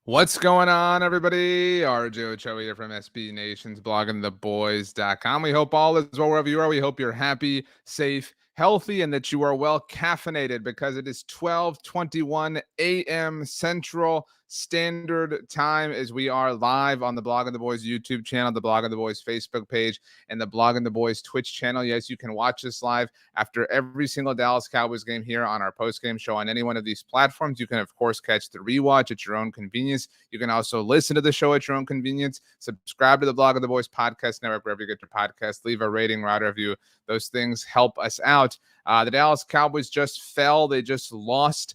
What's going on, everybody? RJ Ochoa here from SB Nation's bloggingtheboys.com. We hope all is well wherever you are. We hope you're happy, safe, healthy, and that you are well caffeinated because it is 12:21 a.m. Central Standard Time as we are live on the Blogging the Boys YouTube channel, the Blogging the Boys Facebook page, and the Blogging the Boys Twitch channel. Yes, you can watch this live after every single Dallas Cowboys game here on our postgame show on any one of these platforms. You can, of course, catch the rewatch at your own convenience. You can also listen to the show at your own convenience. Subscribe to the Blog of the Boys podcast network wherever you get your podcast. Leave a rating, write a review. Those things help us out. The Dallas Cowboys just fell. They just lost.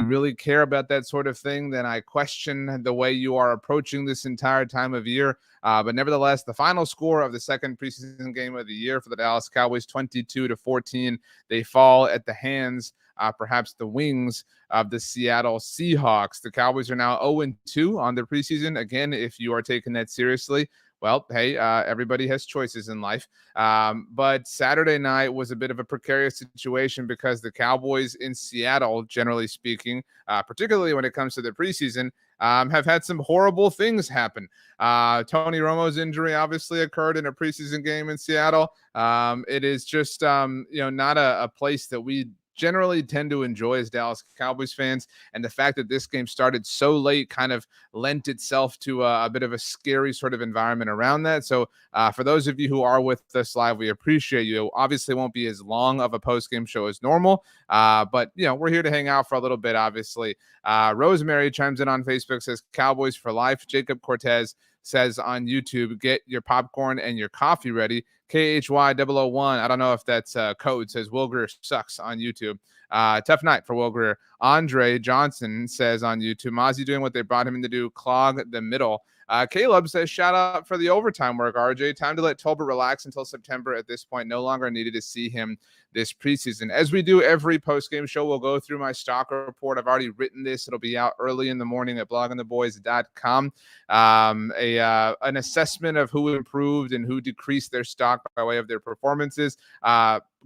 Really care about that sort of thing, then I question the way you are approaching this entire time of year. But nevertheless, the final score of the second preseason game of the year for the Dallas Cowboys, 22-14. They fall at the hands, perhaps the wings of the Seattle Seahawks. The Cowboys are now 0-2 on their preseason. Again, if you are taking that seriously, well, hey, everybody has choices in life. But Saturday night was a bit of a precarious situation because the Cowboys in Seattle, generally speaking, particularly when it comes to the preseason, have had some horrible things happen. Tony Romo's injury obviously occurred in a preseason game in Seattle. It is just, not a place that we generally tend to enjoy as Dallas Cowboys fans. And the fact that this game started so late kind of lent itself to a bit of a scary sort of environment around that. So for those of you who are with us live, we appreciate you. Obviously won't be as long of a post-game show as normal, but we're here to hang out for a little bit, obviously. Rosemary chimes in on Facebook, says Cowboys for life. Jacob Cortez says on YouTube, get your popcorn and your coffee ready. KHY001, I don't know if that's code, says Will Grier sucks on YouTube. Tough night for Will Grier. Andre Johnson says on YouTube, Mazi doing what they brought him in to do, clog the middle. Caleb says, shout out for the overtime work, RJ. Time to let Tolbert relax until September. At this point, no longer needed to see him this preseason. As we do every post-game show, we'll go through my stock report. I've already written this. It'll be out early in the morning at bloggingtheboys.com. An assessment of who improved and who decreased their stock by way of their performances.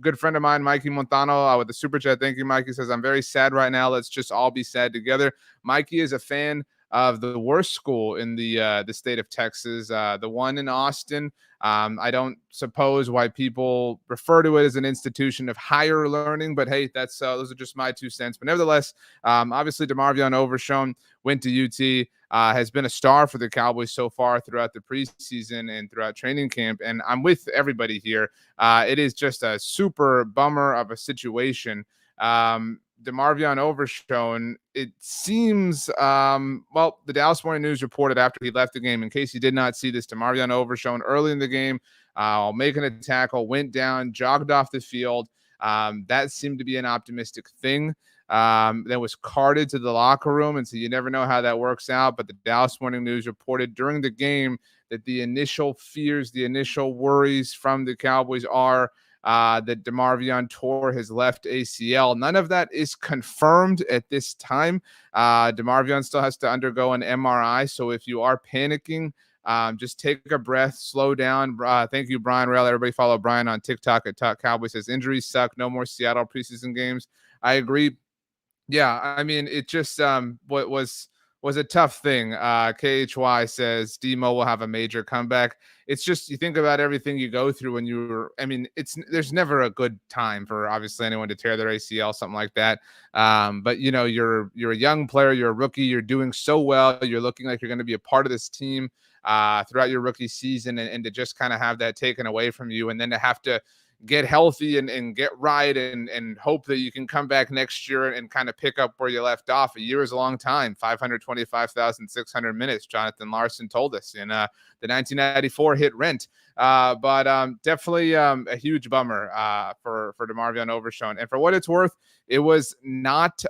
Good friend of mine, Mikey Montano, with the super chat. Thank you, Mikey. Says, I'm very sad right now. Let's just all be sad together. Mikey is a fan of the worst school in the state of Texas, the one in Austin. I don't suppose why people refer to it as an institution of higher learning, but hey, that's those are just my 2 cents. But nevertheless, obviously DeMarvion Overshown went to UT, has been a star for the Cowboys so far throughout the preseason and throughout training camp. And I'm with everybody here. It is just a super bummer of a situation. DeMarvion Overshown, it seems, the Dallas Morning News reported after he left the game, in case you did not see this, DeMarvion Overshown early in the game, making a tackle, went down, jogged off the field. That seemed to be an optimistic thing. That was carted to the locker room, and so you never know how that works out. But the Dallas Morning News reported during the game that the initial fears, the initial worries from the Cowboys are that DeMarvion tore his left ACL. None of that is confirmed at this time. DeMarvion still has to undergo an MRI. So if you are panicking, just take a breath, slow down. Thank you, Brian Rail. Everybody follow Brian on TikTok at Talk Cowboys. Says injuries suck. No more Seattle preseason games. I agree. Yeah, I mean, it just what was a tough thing. KHY says Demo will have a major comeback. It's just you think about everything you go through when there's never a good time for obviously anyone to tear their ACL, something like that. But you're a young player, you're a rookie, you're doing so well, you're looking like you're going to be a part of this team throughout your rookie season, and to just kind of have that taken away from you, and then to have to get healthy and get right and hope that you can come back next year and kind of pick up where you left off. A year is a long time, 525,600 minutes, Jonathan Larson told us in the 1994 hit Rent. But definitely a huge bummer for DeMarvion Overshown. And for what it's worth, it was not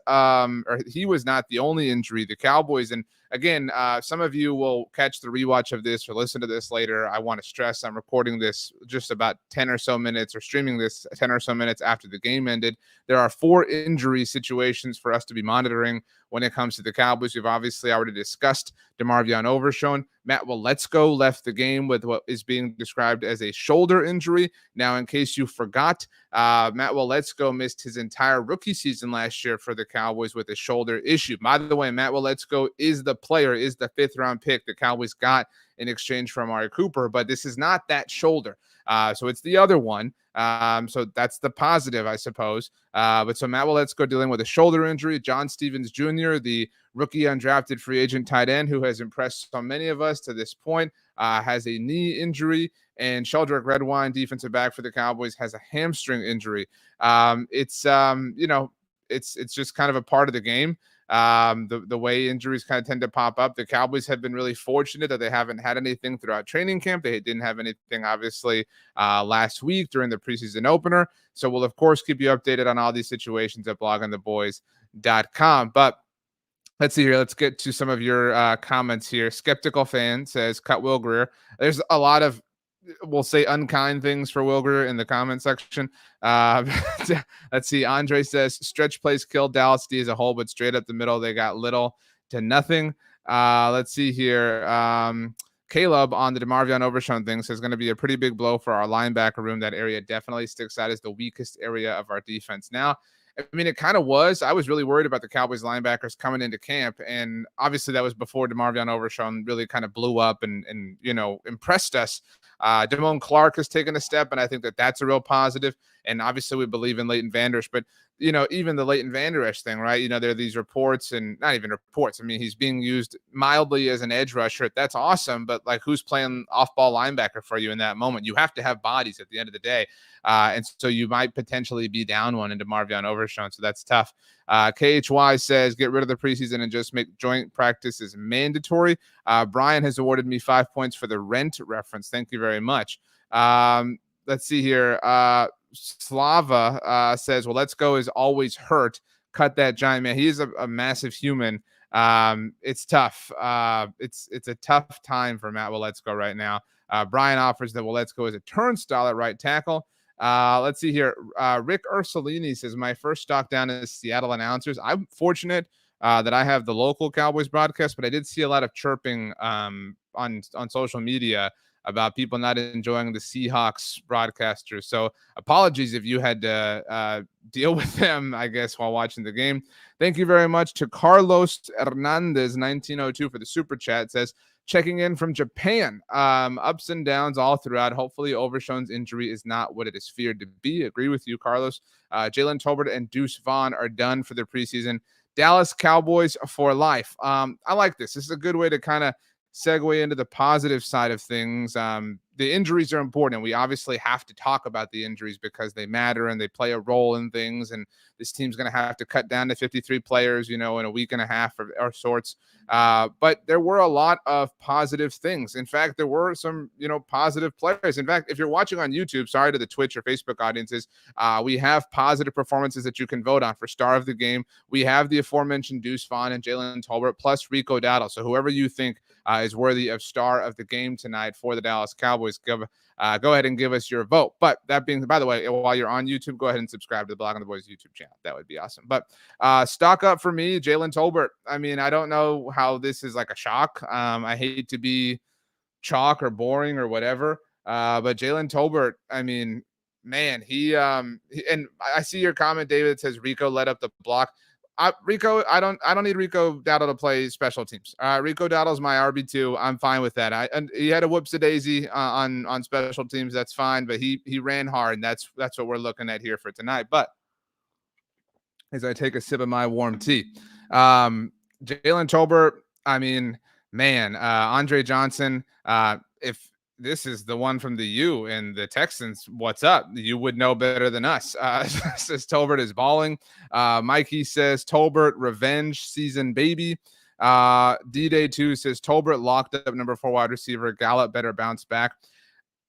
he was not the only injury. The Cowboys, and again, some of you will catch the rewatch of this or listen to this later. I want to stress I'm recording this just about 10 or so minutes or streaming this 10 or so minutes after the game ended. There are 4 injury situations for us to be monitoring. when it comes to the Cowboys. We've obviously already discussed DeMarvion Overshown. Matt Waletzko left the game with what is being described as a shoulder injury. Now, in case you forgot, Matt Waletzko missed his entire rookie season last year for the Cowboys with a shoulder issue. By the way, Matt Waletzko is the 5th round pick the Cowboys got in exchange for Amari Cooper, but this is not that shoulder. So it's the other one. So that's the positive, I suppose. But so Matt Waletzko dealing with a shoulder injury. John Stevens Jr., the rookie undrafted free agent tight end who has impressed so many of us to this point, has a knee injury. And Sheldrick Redwine, defensive back for the Cowboys, has a hamstring injury. It's just kind of a part of the game. The way injuries kind of tend to pop up. The Cowboys have been really fortunate that they haven't had anything throughout training camp. They didn't have anything, obviously, last week during the preseason opener. So we'll, of course, keep you updated on all these situations at bloggingtheboys.com. But let's see here. Let's get to some of your comments here. Skeptical fan says, cut Will Grier. There's a lot of, we'll say, unkind things for Will Grier in the comment section. Let's see. Andre says, stretch plays killed Dallas D as a whole, but straight up the middle, they got little to nothing. Let's see here. Caleb on the DeMarvion Overshown thing says, going to be a pretty big blow for our linebacker room. That area definitely sticks out as the weakest area of our defense. Now, I mean, it kind of was. I was really worried about the Cowboys linebackers coming into camp, and obviously that was before DeMarvion Overshown really kind of blew up and impressed us. Damone Clark has taken a step, and I think that that's a real positive. And obviously we believe in Leighton Vander Esch, but even the Leighton Vander Esch thing, right? There are these reports, and not even reports. I mean, he's being used mildly as an edge rusher. That's awesome, but like, who's playing off-ball linebacker for you in that moment? You have to have bodies at the end of the day, and so you might potentially be down one into DeMarvion Overshown, so that's tough. KHY says, get rid of the preseason and just make joint practices mandatory. Brian has awarded me 5 points for the rent reference. Thank you very much. Let's see here. Slava says, well, let's go is always hurt. Cut that giant man. He is a massive human. It's tough. It's a tough time for Matt Waletzko right now. Brian offers that Waletzko is a turnstile at right tackle. Let's see here. Rick Ursulini says, my first stock down is Seattle announcers. I'm fortunate that I have the local Cowboys broadcast, but I did see a lot of chirping on social media about people not enjoying the Seahawks broadcasters. So apologies if you had to deal with them, I guess, while watching the game. Thank you very much to Carlos Hernandez, 1902, for the super chat. It says, checking in from Japan. Ups and downs all throughout. Hopefully Overshown's injury is not what it is feared to be. Agree with you, Carlos. Jalen, Tolbert, and Deuce Vaughn are done for the preseason. Dallas Cowboys for life. I like this. This is a good way to kind of segue into the positive side of things. The injuries are important. We obviously have to talk about the injuries because they matter and they play a role in things. And this team's going to have to cut down to 53 players, in a week and a half or sorts. But there were a lot of positive things. In fact, there were some, positive players. In fact, if you're watching on YouTube, sorry to the Twitch or Facebook audiences, we have positive performances that you can vote on for star of the game. We have the aforementioned Deuce Vaughn and Jalen Tolbert plus Rico Dowdle. So whoever you think is worthy of star of the game tonight for the Dallas Cowboys, go ahead and give us your vote. But that being, by the way, while you're on YouTube, go ahead and subscribe to the Blog on the Boys YouTube channel. That would be awesome. But stock up for me, Jalen Tolbert. I mean, I don't know how this is like a shock. I hate to be chalk or boring or whatever, but Jalen Tolbert, I mean, man, he and I see your comment, David, that says Rico led up the block. Rico, I don't need Rico Dowdle to play special teams. Rico Dowdle's my RB2. I'm fine with that. And he had a whoops-a-daisy on special teams. That's fine, but he ran hard, and that's what we're looking at here for tonight. But as I take a sip of my warm tea, Jalen Tolbert, I mean, man, Andre Johnson, if this is the one from the U and the Texans, what's up? You would know better than us. Says Tolbert is balling. Mikey says Tolbert revenge season baby. D-Day 2 says Tolbert locked up number 4 wide receiver. Gallup better bounce back.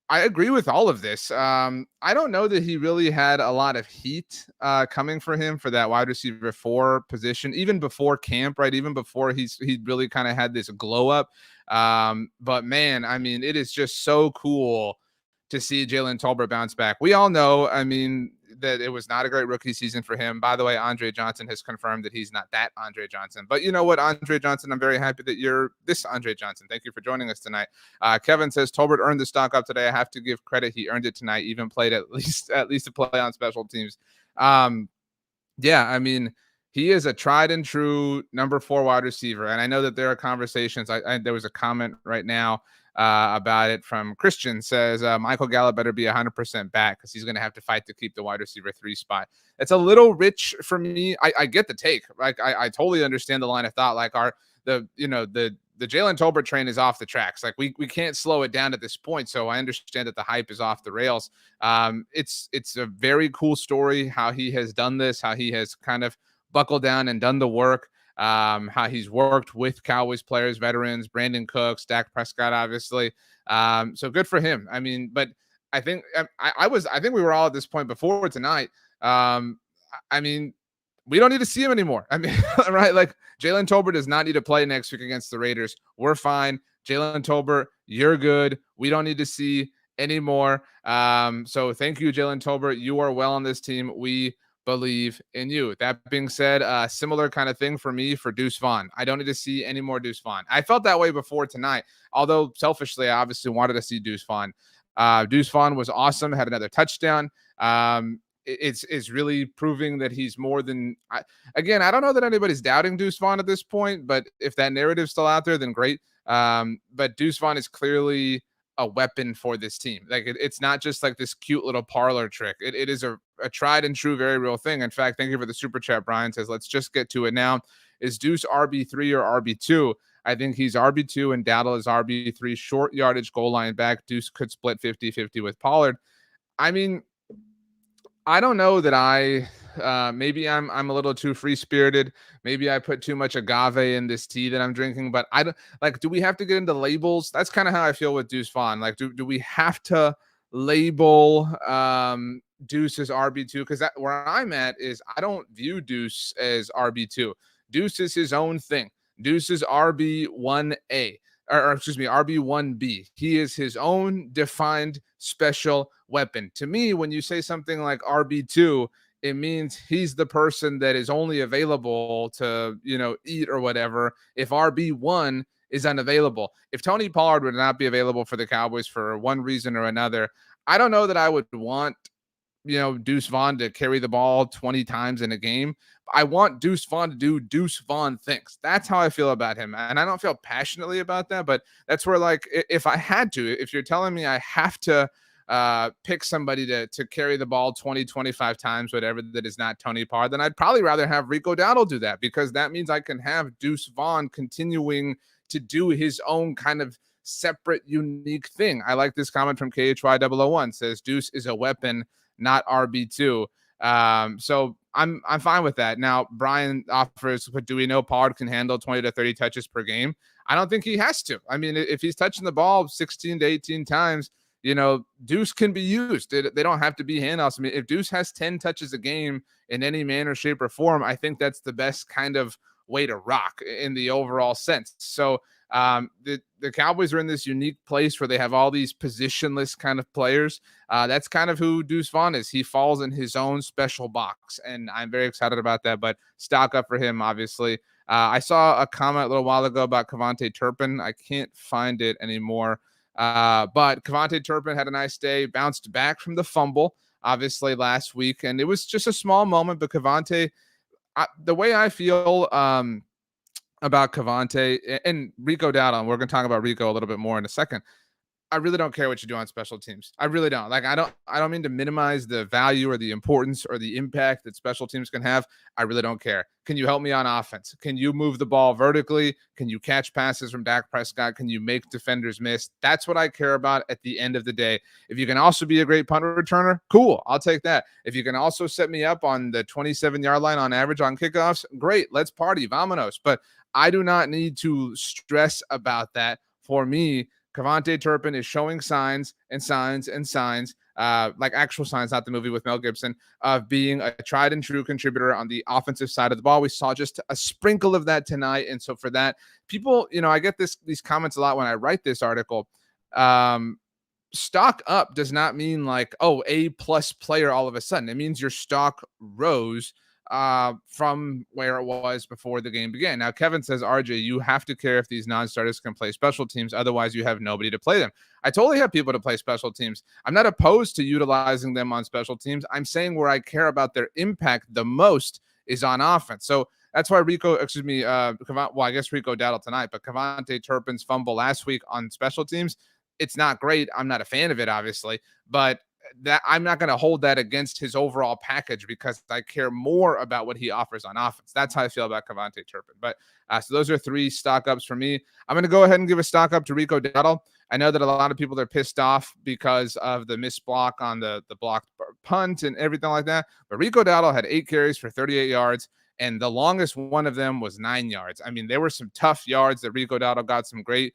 I agree with all of this. I don't know that he really had a lot of heat coming for him for that wide receiver 4 position, even before camp, right? Even before he really kind of had this glow up. But man, I mean, it is just so cool to see Jalen Tolbert bounce back. We all know, I mean, that it was not a great rookie season for him. By the way, Andre Johnson has confirmed that he's not that Andre Johnson. But you know what, Andre Johnson, I'm very happy that you're this Andre Johnson. Thank you for joining us tonight. Kevin says Tolbert earned the stock up today. I have to give credit; he earned it tonight. Even played at least a play on special teams. Yeah, I mean, he is a tried and true number 4 wide receiver. And I know that there are conversations. There was a comment right now about it from Christian says Michael Gallup better be 100% back because he's going to have to fight to keep the wide receiver 3 spot. It's a little rich for me. I get the take. Like I totally understand the line of thought. Like the Jalen Tolbert train is off the tracks. Like we can't slow it down at this point. So I understand that the hype is off the rails. It's a very cool story how he has done this, how he has kind of buckled down and done the work. How he's worked with Cowboys players, veterans, Brandon Cooks, Dak Prescott, obviously. So good for him. I mean, but I think I think we were all at this point before tonight. I mean, we don't need to see him anymore. I mean, right? Like Jalen Tolbert does not need to play next week against the Raiders. We're fine. Jalen Tolbert, you're good. We don't need to see anymore. So thank you, Jalen Tolbert. You are well on this team. We believe in you. That being said, similar kind of thing for me for Deuce Vaughn. I don't need to see any more Deuce Vaughn. I felt that way before tonight, although selfishly, I obviously wanted to see Deuce Vaughn. Deuce Vaughn was awesome, had another touchdown. It's really proving that he's more than again, I don't know that anybody's doubting Deuce Vaughn at this point, but if that narrative's still out there, then great. But Deuce Vaughn is clearly a weapon for this team. Like it's not just like this cute little parlor trick. It is a tried and true, very real thing. In fact, thank you for the super chat. Brian says, let's just get to it now. Is Deuce RB3 or RB2? I think he's RB2 and Dowdle is RB3, short yardage goal line back. Deuce could split 50-50 with Pollard. I mean, I don't know that maybe I'm a little too free spirited. Maybe I put too much agave in this tea that I'm drinking, but I don't like, do we have to get into labels? That's kind of how I feel with Deuce Vaughn. Like, do we have to label Deuce as RB2? Because where I'm at is I don't view Deuce as RB2. Deuce is his own thing. Deuce is RB1A. Or excuse me, RB1B. He is his own defined special weapon. To me, when you say something like RB2, it means he's the person that is only available to, eat or whatever if RB1 is unavailable. If Tony Pollard would not be available for the Cowboys for one reason or another, I don't know that I would want, Deuce Vaughn to carry the ball 20 times in a game. I want Deuce Vaughn to do Deuce Vaughn things. That's how I feel about him. And I don't feel passionately about that, but that's where, like, if I had to, if you're telling me I have to pick somebody to carry the ball 20, 25 times, whatever, that is not Tony Pollard, then I'd probably rather have Rico Dowdle do that, because that means I can have Deuce Vaughn continuing to do his own kind of separate, unique thing. I like this comment from KHY001, says Deuce is a weapon, not RB2. So I'm fine with that. Now, Brian offers, but do we know Pollard can handle 20 to 30 touches per game? I don't think he has to. I mean, if he's touching the ball 16 to 18 times, Deuce can be used. They don't have to be handoffs. I mean, if Deuce has 10 touches a game in any manner, shape, or form, I think that's the best kind of way to rock in the overall sense. So the Cowboys are in this unique place where they have all these positionless kind of players. That's kind of who Deuce Vaughn is. He falls in his own special box, and I'm very excited about that. But stock up for him, obviously. I saw a comment a little while ago about Kevontae Turpin. I can't find it anymore. But Kevontae Turpin had a nice day, bounced back from the fumble, obviously, last week. And it was just a small moment, but Kevontae, the way I feel about Kevontae and Rico Dowdle, we're going to talk about Rico a little bit more in a second. I really don't care what you do on special teams. I really don't. Like, I don't mean to minimize the value or the importance or the impact that special teams can have. I really don't care. Can you help me on offense? Can you move the ball vertically? Can you catch passes from Dak Prescott? Can you make defenders miss? That's what I care about at the end of the day. If you can also be a great punt returner, cool. I'll take that. If you can also set me up on the 27-yard line on average on kickoffs, great. Let's party. Vamonos. But I do not need to stress about that. For me, Kevontae Turpin is showing signs, like actual signs, not the movie with Mel Gibson, of being a tried and true contributor on the offensive side of the ball. We saw just a sprinkle of that tonight. And so for that, people, I get these comments a lot when I write this article. stock up does not mean like, oh, A plus player all of a sudden. It means your stock rose from where it was before the game began. Now, Kevin says, RJ, you have to care if these non-starters can play special teams. Otherwise, you have nobody to play them. I totally have people to play special teams. I'm not opposed to utilizing them on special teams. I'm saying where I care about their impact the most is on offense. So that's why Rico, I guess Rico Dowdle tonight, but Cavante Turpin's fumble last week on special teams, it's not great. I'm not a fan of it, obviously, but that I'm not going to hold that against his overall package because I care more about what he offers on offense. That's how I feel about Cavante Turpin. But so those are 3 stock ups for me. I'm going to go ahead and give a stock up to Rico Dowdle. I know that a lot of people are pissed off because of the missed block on the blocked punt and everything like that. But Rico Dowdle had 8 carries for 38 yards. And the longest one of them was 9 yards. I mean, there were some tough yards that Rico Dowdle got some great,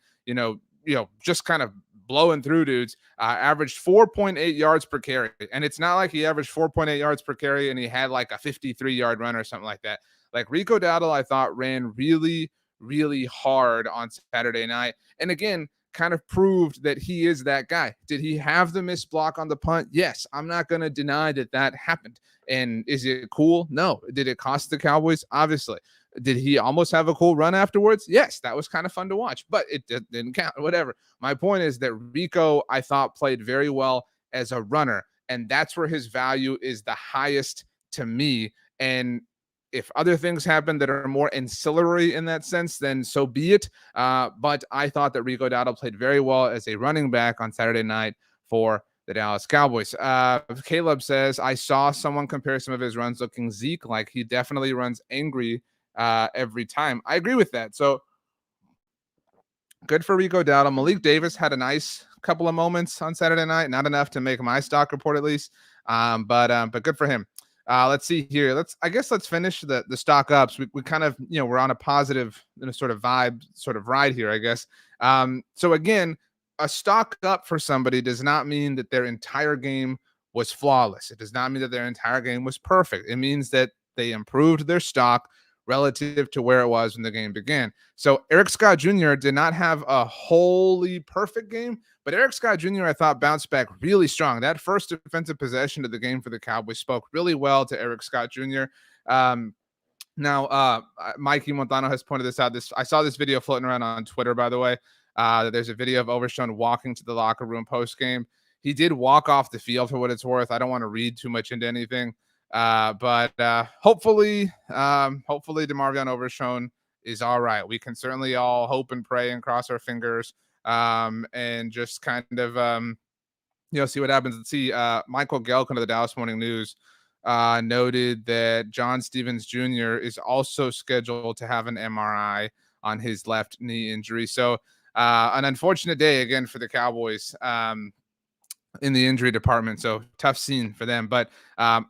just kind of blowing through dudes. Averaged 4.8 yards per carry. And it's not like he averaged 4.8 yards per carry and he had like a 53-yard run or something like that. Like Rico Dowdle, I thought ran really, really hard on Saturday night. And again, kind of proved that he is that guy. Did he have the missed block on the punt? Yes. I'm not going to deny that happened. And is it cool? No. Did it cost the Cowboys? Obviously. Did he almost have a cool run afterwards? Yes, that was kind of fun to watch, but it didn't count. Whatever. My point is that Rico, I thought, played very well as a runner, and that's where his value is the highest to me. And if other things happen that are more ancillary in that sense, then so be it. But I thought that Rico Dowdle played very well as a running back on Saturday night for the Dallas Cowboys. Caleb says, I saw someone compare some of his runs looking Zeke-like. He definitely runs angry every time. I agree with that. So good for Rico Dowdle. Malik Davis had a nice couple of moments on Saturday night. Not enough to make my stock report at least, but good for him. Let's see here. Let's finish the stock ups. We kind of, we're on a positive sort of vibe, sort of ride here, I guess. So again, a stock up for somebody does not mean that their entire game was flawless. It does not mean that their entire game was perfect. It means that they improved their stock relative to where it was when the game began. So Eric Scott Jr. did not have a wholly perfect game, but Eric Scott Jr. I thought bounced back really strong. That first defensive possession of the game for the Cowboys spoke really well to Eric Scott Jr. Now, Mikey Montano has pointed this out. I saw this video floating around on Twitter, by the way. There's a video of Overshown walking to the locker room post game. He did walk off the field for what it's worth. I don't want to read too much into anything. But hopefully DeMarvion Overshown is all right. We can certainly all hope and pray and cross our fingers and just kind of see what happens. Let's see. Michael Gelkin of the Dallas Morning News noted that John Stevens Jr. is also scheduled to have an MRI on his left knee injury. So an unfortunate day again for the Cowboys. In the injury department. So tough scene for them. But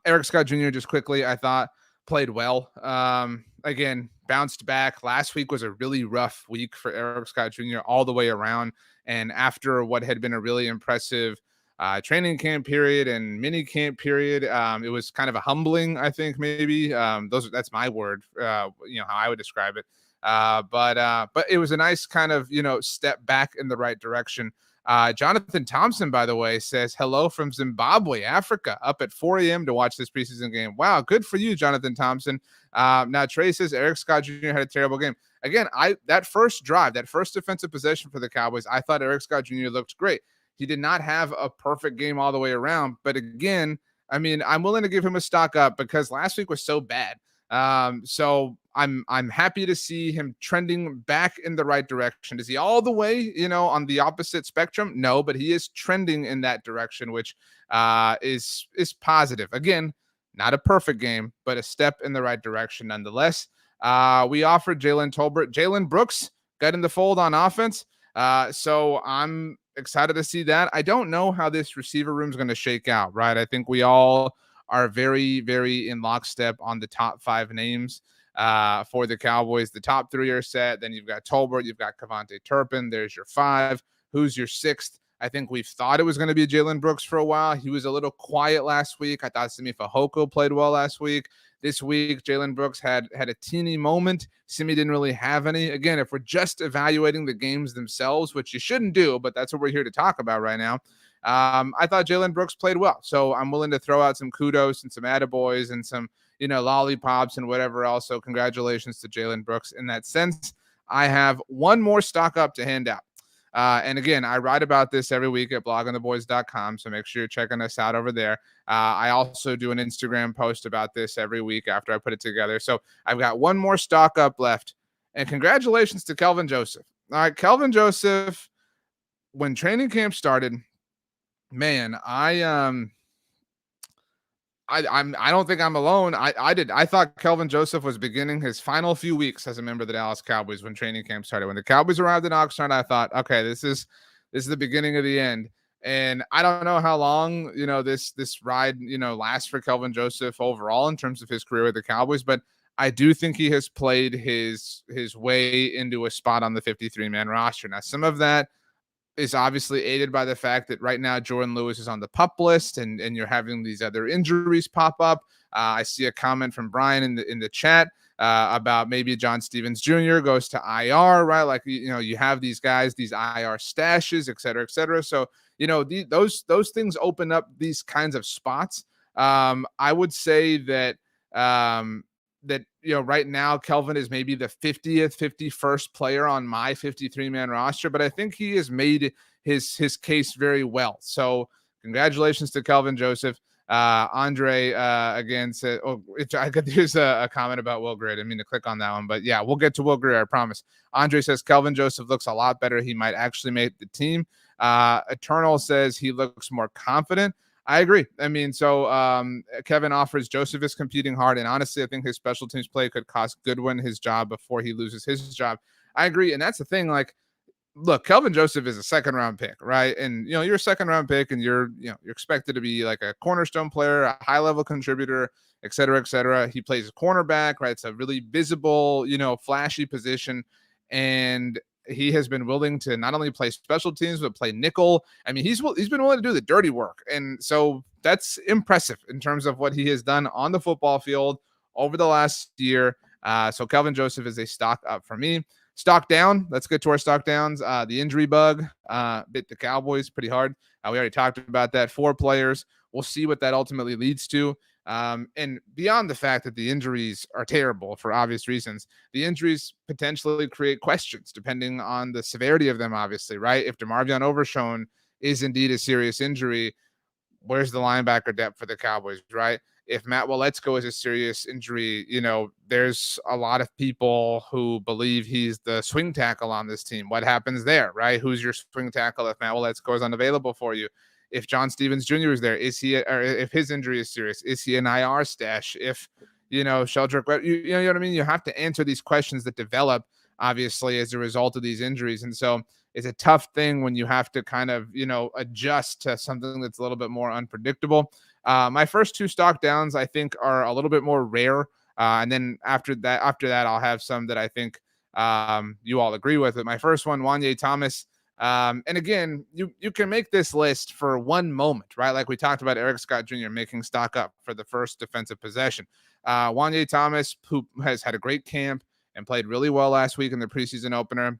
Eric Scott Jr. just quickly, I thought played well. Again, bounced back. Last week was a really rough week for Eric Scott Jr. all the way around. And after what had been a really impressive training camp period and mini camp period, it was kind of a humbling, I think, maybe. That's my word, how I would describe it. But it was a nice kind of, step back in the right direction. Jonathan Thompson, by the way, says hello from Zimbabwe, Africa, up at 4 a.m. to watch this preseason game. Wow, good for you, Jonathan Thompson. Now Trey says Eric Scott Jr. had a terrible game. Again, that first drive, that first defensive possession for the Cowboys, I thought Eric Scott Jr. looked great. He did not have a perfect game all the way around, but again, I mean, I'm willing to give him a stock up because last week was so bad. So I'm happy to see him trending back in the right direction. Is he all the way, on the opposite spectrum? No, but he is trending in that direction, which is positive. Again, not a perfect game, but a step in the right direction nonetheless. We offered Jalen Tolbert. Jalen Brooks got in the fold on offense. So I'm excited to see that. I don't know how this receiver room is going to shake out, right? I think we all are very, very in lockstep on the top 5 names for the Cowboys. The top 3 are set. Then you've got Tolbert, you've got Cavante Turpin. There's your 5. Who's your 6th? I think we've thought it was going to be Jalen Brooks for a while. He was a little quiet last week. I thought Simi Fehoko played well last week. This week, Jalen Brooks had a teeny moment. Simi didn't really have any. Again, if we're just evaluating the games themselves, which you shouldn't do, but that's what we're here to talk about right now. I thought Jalen Brooks played well. So I'm willing to throw out some kudos and some attaboys and some, lollipops and whatever else. So congratulations to Jalen Brooks in that sense. I have one more stock up to hand out. And again, I write about this every week at bloggingtheboys.com. So make sure you're checking us out over there. I also do an Instagram post about this every week after I put it together. So I've got one more stock up left. And congratulations to Kelvin Joseph. All right, Kelvin Joseph, when training camp started, man, I don't think I'm alone. I thought Kelvin Joseph was beginning his final few weeks as a member of the Dallas Cowboys when training camp started. When the Cowboys arrived in Oxnard, I thought, okay, this is the beginning of the end. And I don't know how long, this ride, lasts for Kelvin Joseph overall in terms of his career with the Cowboys, but I do think he has played his way into a spot on the 53-man roster. Now, some of that is obviously aided by the fact that right now Jordan Lewis is on the PUP list and you're having these other injuries pop up. I see a comment from Brian in the chat about maybe John Stevens Jr. goes to IR, right? Like, you have these guys, these IR stashes, et cetera, et cetera. So, those things open up these kinds of spots. I would say that, right now Kelvin is maybe the 50th, 51st player on my 53-man roster, but I think he has made his case very well. So congratulations to Kelvin Joseph. Andre again said, here's a comment about Will Grier. I didn't mean to click on that one, but yeah, we'll get to Will Grier, I promise. Andre says Kelvin Joseph looks a lot better. He might actually make the team. Eternal says he looks more confident. I agree. I mean, so Kevin offers Joseph is competing hard, and honestly, I think his special teams play could cost Goodwin his job before he loses his job. I agree, and that's the thing. Like, look, Kelvin Joseph is a second-round pick, right? And you're a second-round pick, and you're expected to be like a cornerstone player, a high-level contributor, et cetera, et cetera. He plays a cornerback, right? It's a really visible, flashy position, and he has been willing to not only play special teams but play nickel. I mean, he's been willing to do the dirty work, and so that's impressive in terms of what he has done on the football field over the last year. So Kelvin Joseph is a stock up for me. Stock down. Let's get to our stock downs. The injury bug bit the Cowboys pretty hard. We already talked about that. 4 players. We'll see what that ultimately leads to. And beyond the fact that the injuries are terrible for obvious reasons, the injuries potentially create questions depending on the severity of them, obviously, right? If DeMarvion Overshown is indeed a serious injury, where's the linebacker depth for the Cowboys, right? If Matt Waletzko is a serious injury, there's a lot of people who believe he's the swing tackle on this team. What happens there, right? Who's your swing tackle if Matt Waletzko is unavailable for you? If John Stevens Jr. is there, or if his injury is serious, is he an IR stash? If, Sheldrick, you know what I mean? You have to answer these questions that develop, obviously, as a result of these injuries. And so it's a tough thing when you have to kind of, adjust to something that's a little bit more unpredictable. My first 2 stock downs, I think, are a little bit more rare. And then after that, I'll have some that I think you all agree with. But my first one, Wanye Thomas. And again, you can make this list for one moment, right? Like we talked about Eric Scott Jr. making stock up for the first defensive possession. Wanye Thomas, who has had a great camp and played really well last week in the preseason opener.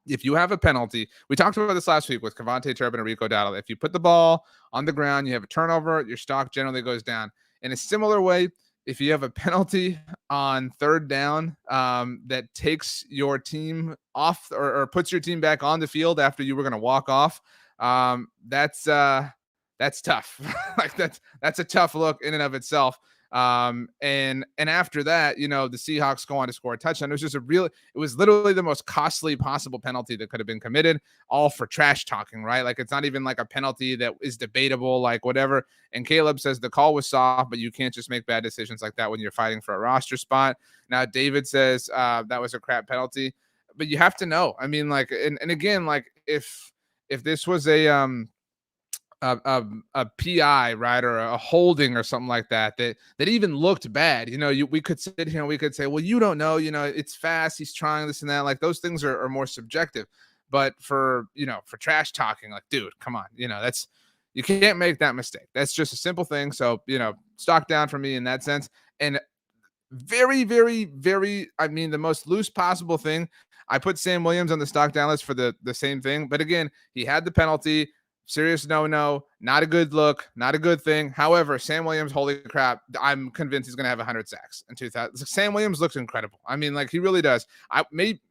If you have a penalty, we talked about this last week with Cavante Turbin and Rico Dowdle. If you put the ball on the ground, you have a turnover, your stock generally goes down. In a similar way, if you have a penalty on third down that takes your team off or puts your team back on the field after you were going to walk off, that's tough. Like that's a tough look in and of itself. And after that, the Seahawks go on to score a touchdown. It was literally the most costly possible penalty that could have been committed, all for trash talking, right? Like, it's not even like a penalty that is debatable, like whatever. And Caleb says the call was soft, but you can't just make bad decisions like that when you're fighting for a roster spot. Now, David says that was a crap penalty, but you have to know. I mean, like, and again, like if this was a PI, right, or a holding or something like that even looked bad, we could sit here and we could say, well, you don't know, it's fast, he's trying this and that. Like, those things are more subjective. But for trash talking, like, dude, come on, you can't make that mistake. That's just a simple thing. So, stock down for me in that sense. And very, very, very, I mean, the most loose possible thing, I put Sam Williams on the stock down list for the same thing. But again, he had the penalty. Serious no, not a good look, not a good thing. However, Sam Williams, holy crap, I'm convinced he's going to have 100 sacks in 2000. Sam Williams looks incredible. I mean, like he really does.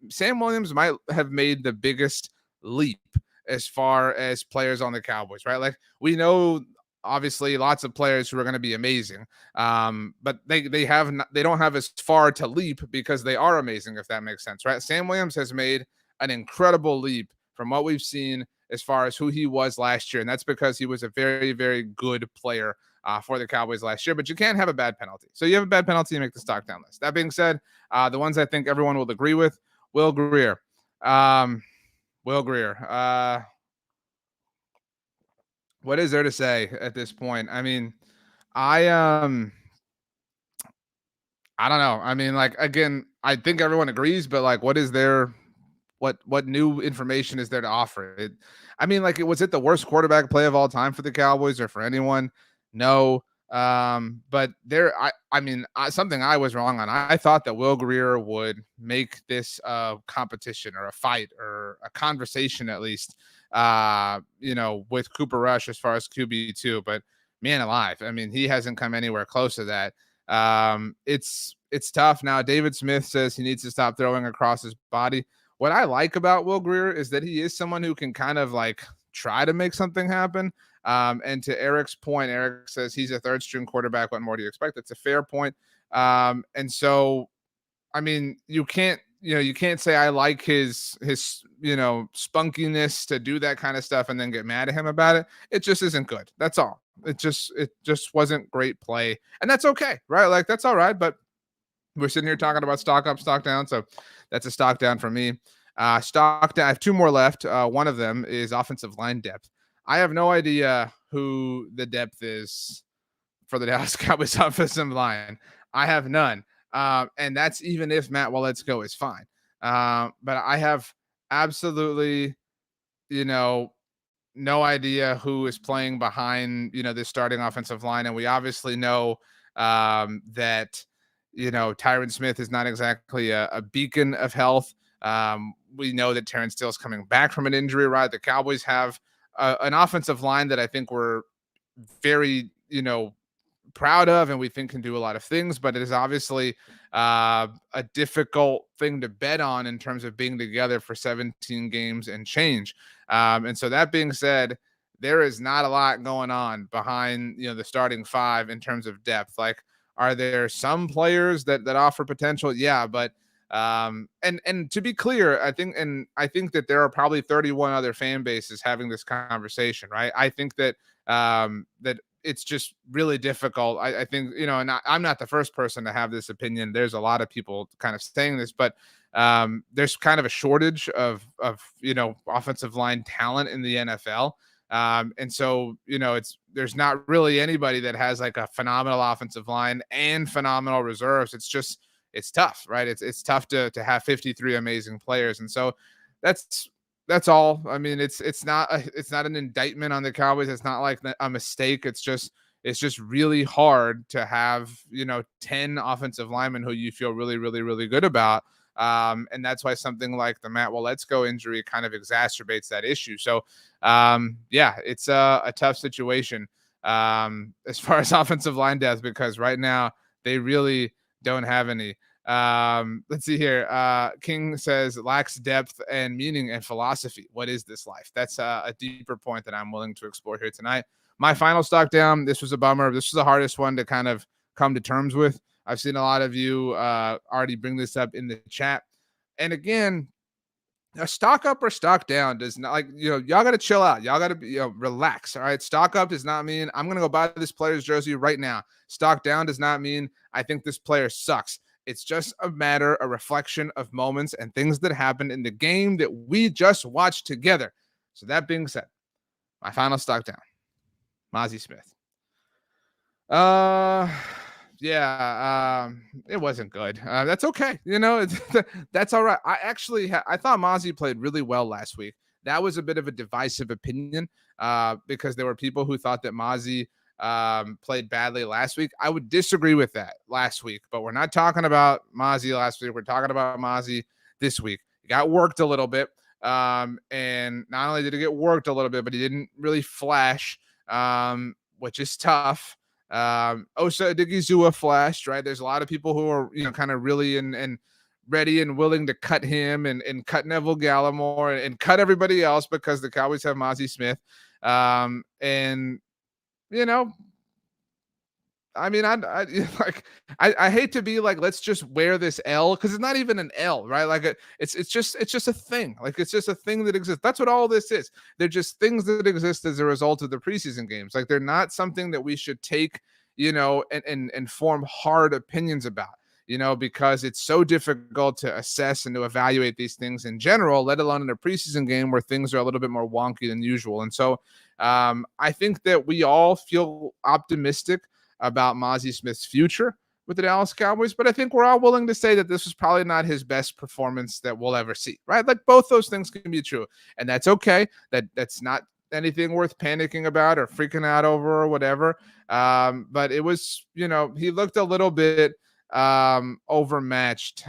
Sam Williams might have made the biggest leap as far as players on the Cowboys, right? Like we know obviously lots of players who are going to be amazing, but they don't have as far to leap because they are amazing, if that makes sense, right? Sam Williams has made an incredible leap from what we've seen as far as who he was last year. And that's because he was a very, very good player for the Cowboys last year. But you can't have a bad penalty. So you have a bad penalty, you make the stock down list. That being said, the ones I think everyone will agree with, Will Grier. Will Grier. What is there to say at this point? I mean, I I don't know. I mean, like again, I think everyone agrees, but like what is there what new information is there to offer? I mean, like, was it the worst quarterback play of all time for the Cowboys or for anyone? No. But I mean, something I was wrong on. I thought that Will Grier would make this a competition or a fight or a conversation at least, with Cooper Rush as far as QB2. But man alive, I mean, he hasn't come anywhere close to that. It's tough now. David Smith says he needs to stop throwing across his body. What I like about Will Grier is that he is someone who can kind of like try to make something happen. And to Eric's point, Eric says he's a third string quarterback. What more do you expect? That's a fair point. And so, I mean, you can't say I like his spunkiness to do that kind of stuff and then get mad at him about it. It just isn't good. That's all. It just wasn't great play. And that's okay, right? Like that's all right. But we're sitting here talking about stock up, stock down. So that's a stock down for me. Stock down. I have two more left. One of them is offensive line depth. I have no idea who the depth is for the Dallas Cowboys offensive line. I have none. And that's even if Matt Waletzko is fine. But I have absolutely, no idea who is playing behind, this starting offensive line. And we obviously know that Tyron Smith is not exactly a beacon of health. We know that Terrence Steele is coming back from an injury, right? The Cowboys have an offensive line that I think we're very, proud of and we think can do a lot of things, but it is obviously a difficult thing to bet on in terms of being together for 17 games and change. And so that being said, there is not a lot going on behind, the starting five in terms of depth. Like, are there some players that offer potential? Yeah, but and to be clear, I think that there are probably 31 other fan bases having this conversation, right? I think that that it's just really difficult. I think, and I'm not the first person to have this opinion. There's a lot of people kind of saying this, but there's kind of a shortage of offensive line talent in the NFL. And so, there's not really anybody that has like a phenomenal offensive line and phenomenal reserves. It's tough, right? It's tough to have 53 amazing players. And so that's all. I mean, it's not an indictment on the Cowboys. It's not like a mistake. It's just really hard to have, 10 offensive linemen who you feel really, really, really good about. And that's why something like the Matt Waletzko injury kind of exacerbates that issue. So, it's a tough situation as far as offensive line depth, because right now they really don't have any. Let's see here. King says lacks depth and meaning and philosophy. What is this life? That's a deeper point that I'm willing to explore here tonight. My final stock down. This was a bummer. This was the hardest one to kind of come to terms with. I've seen a lot of you already bring this up in the chat. And again, a stock up or stock down does not, like, y'all got to chill out. Y'all got to be, relax. All right. Stock up does not mean I'm going to go buy this player's jersey right now. Stock down does not mean I think this player sucks. It's just a reflection of moments and things that happened in the game that we just watched together. So that being said, my final stock down, Mazi Smith. It wasn't good. That's okay. That's all right. I thought Mazi played really well last week. That was a bit of a divisive opinion because there were people who thought that Mazi played badly last week. I would disagree with that last week, but we're not talking about Mazi last week. We're talking about Mazi this week. He got worked a little bit. And not only did he get worked a little bit, but he didn't really flash, which is tough. Osa Odigizua flashed, right? There's a lot of people who are, kind of really and ready and willing to cut him and cut Neville Gallimore and cut everybody else because the Cowboys have Mazi Smith. And you know, I mean, like, I hate to be like, let's just wear this L because it's not even an L, right? Like, it's just a thing. Like, it's just a thing that exists. That's what all this is. They're just things that exist as a result of the preseason games. Like, they're not something that we should take, and form hard opinions about. Because it's so difficult to assess and to evaluate these things in general, let alone in a preseason game where things are a little bit more wonky than usual. And so, I think that we all feel optimistic about Mazi Smith's future with the Dallas Cowboys, but I think we're all willing to say that this was probably not his best performance that we'll ever see, right? Like, both those things can be true, and that's okay. That's not anything worth panicking about or freaking out over or whatever. But it was, he looked a little bit overmatched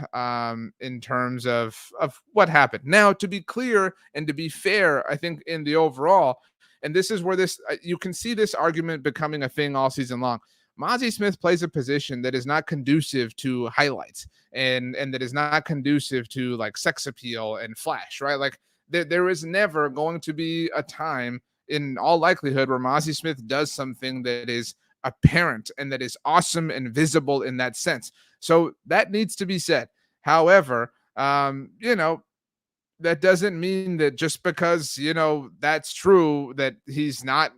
in terms of what happened. Now, to be clear and to be fair, I think in the overall, and this is where you can see this argument becoming a thing all season long. Mazi Smith plays a position that is not conducive to highlights and that is not conducive to like sex appeal and flash, right? Like, there is never going to be a time in all likelihood where Mazi Smith does something that is apparent and that is awesome and visible in that sense. So that needs to be said. However, that doesn't mean that just because, that's true, that he's not,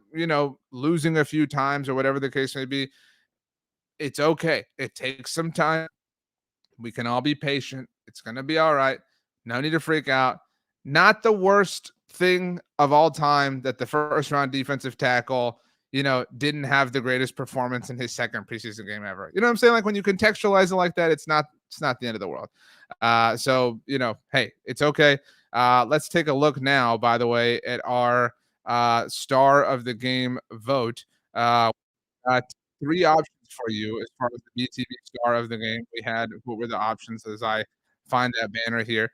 losing a few times or whatever the case may be. It's okay. It takes some time. We can all be patient. It's going to be all right. No need to freak out. Not the worst thing of all time that the first round defensive tackle, didn't have the greatest performance in his second preseason game ever. You know what I'm saying? Like, when you contextualize it like that, it's not the end of the world. So, hey, it's okay. Let's take a look now, by the way, at our star of the game vote. Got three options for you as far as the BTV star of the game. We had, what were the options as I find that banner here?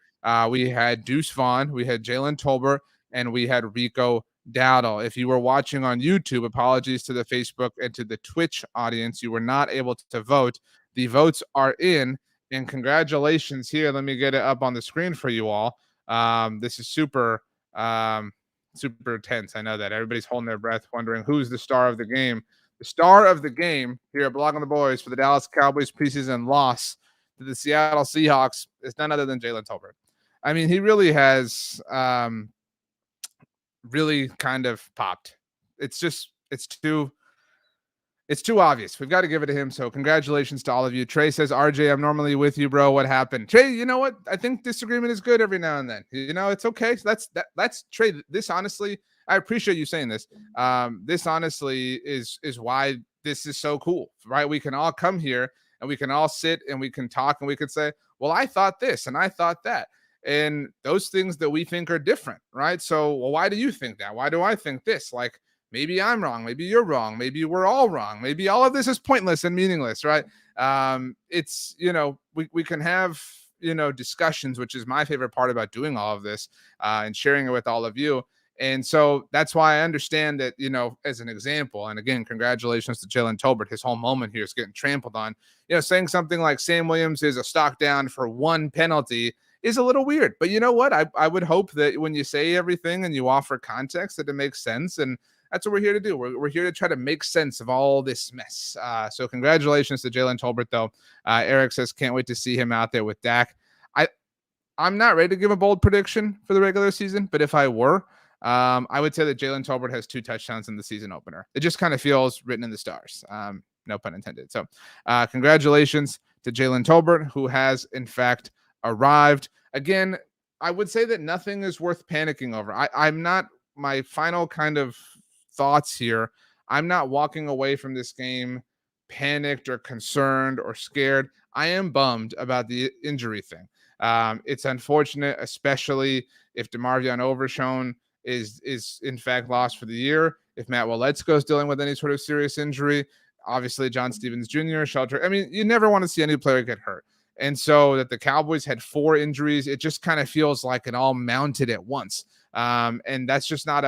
We had Deuce Vaughn, we had Jalen Tolbert, and we had Rico Dowdle. If you were watching on YouTube, apologies to the Facebook and to the Twitch audience, you were not able to vote. The votes are in, and congratulations here. Let me get it up on the screen for you all. This is super tense. I know that everybody's holding their breath, wondering who's the star of the game. The star of the game here at Blogging the Boys for the Dallas Cowboys preseason loss to the Seattle Seahawks is none other than Jalen Tolbert. I mean, he really has really kind of popped. It's too obvious. We've got to give it to him. So congratulations to all of you. Trey says, RJ, I'm normally with you, bro. What happened? Trey, you know what? I think disagreement is good every now and then. It's okay. So that's Trey. This honestly, I appreciate you saying this. This honestly is why this is so cool, right? We can all come here and we can all sit and we can talk and we could say, well, I thought this and I thought that. And those things that we think are different, right? So, well, why do you think that? Why do I think this? Like, maybe I'm wrong. Maybe you're wrong. Maybe we're all wrong. Maybe all of this is pointless and meaningless, right? It's, we can have, discussions, which is my favorite part about doing all of this and sharing it with all of you. And so that's why I understand that, as an example, and again, congratulations to Jalen Tolbert. His whole moment here is getting trampled on. Saying something like Sam Williams is a stock down for one penalty is a little weird. But you know what? I would hope that when you say everything and you offer context, that it makes sense. And that's what we're here to do. We're here to try to make sense of all this mess. So congratulations to Jalen Tolbert, though. Eric says, can't wait to see him out there with Dak. I'm not ready to give a bold prediction for the regular season, but if I were, I would say that Jalen Tolbert has 2 touchdowns in the season opener. It just kind of feels written in the stars. No pun intended. So congratulations to Jalen Tolbert, who has, in fact, arrived. Again, I would say that nothing is worth panicking over. I'm not, my final kind of thoughts here, I'm not walking away from this game panicked or concerned or scared. I am bummed about the injury thing. It's unfortunate, especially if DeMarvion Overshown is in fact lost for the year. If Matt Waletzko is dealing with any sort of serious injury, obviously John Stevens Jr., Shelter. I mean, you never want to see any player get hurt. And so that the Cowboys had 4 injuries, it just kind of feels like it all mounted at once. And that's just not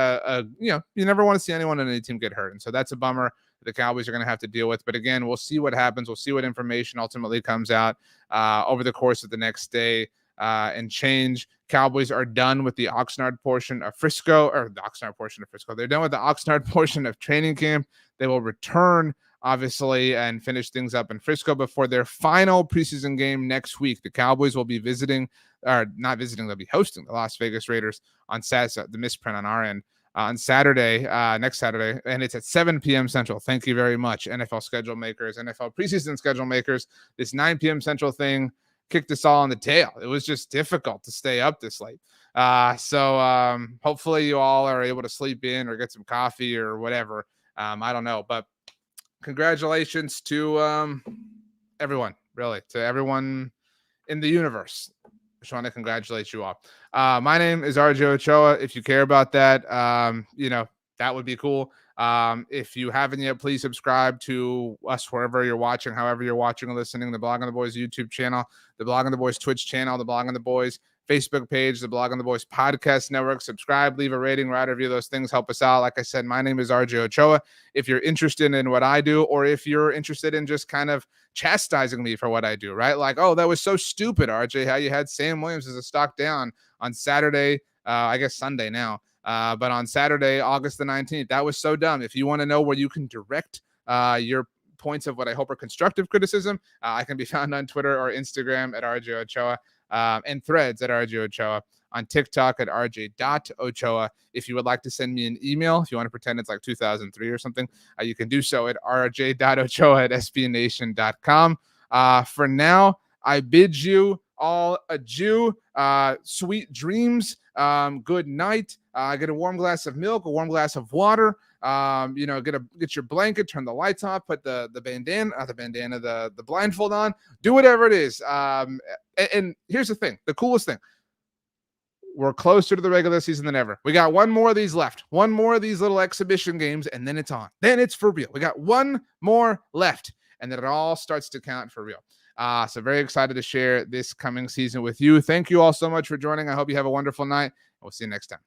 you never want to see anyone on any team get hurt. And so that's a bummer the Cowboys are going to have to deal with. But again, we'll see what happens. We'll see what information ultimately comes out over the course of the next day and change. Cowboys are done with the Oxnard portion of Frisco, or the Oxnard portion of Frisco. They're done with the Oxnard portion of training camp. They will return, obviously, and finish things up in Frisco before their final preseason game next week. The Cowboys will be visiting, or not visiting, they'll be hosting the Las Vegas Raiders on Saturday, the misprint on our end, on Saturday, next Saturday, and it's at 7 p.m. Central. Thank you very much, NFL schedule makers, NFL preseason schedule makers. This 9 p.m. Central thing kicked us all in the tail. It was just difficult to stay up this late. So hopefully you all are able to sleep in or get some coffee or whatever. I don't know, but congratulations to everyone, really, to everyone in the universe. Just want to congratulate you all. My name is RJ Ochoa. If you care about that, that would be cool. If you haven't yet, please subscribe to us wherever you're watching, however you're watching or listening. The Blog on the Boys YouTube channel, the Blog on the Boys Twitch channel, the Blog on the Boys Facebook page, the Blog on the Boys podcast network. Subscribe, leave a rating, write a review. Those things help us out. Like I said, my name is RJ Ochoa. If you're interested in what I do, or if you're interested in just kind of chastising me for what I do, right? Like, oh, that was so stupid, RJ, how you had Sam Williams as a stock down on Saturday, I guess Sunday now. But on Saturday, August the 19th, that was so dumb. If you want to know where you can direct your points of what I hope are constructive criticism, I can be found on Twitter or Instagram at RJ Ochoa, and Threads at RJ Ochoa, on TikTok at rj.ochoa. If you would like to send me an email, if you want to pretend it's like 2003 or something, you can do so at rj.ochoa@sbnation.com. For now, I bid you all adieu. Sweet dreams. Good night. Get a warm glass of milk, a warm glass of water. Get your blanket, turn the lights off, put the blindfold on, do whatever it is. And here's the thing, the coolest thing. We're closer to the regular season than ever. We got one more of these left. One more of these little exhibition games, and then it's on. Then it's for real. We got one more left, and then it all starts to count for real. So very excited to share this coming season with you. Thank you all so much for joining. I hope you have a wonderful night. We'll see you next time.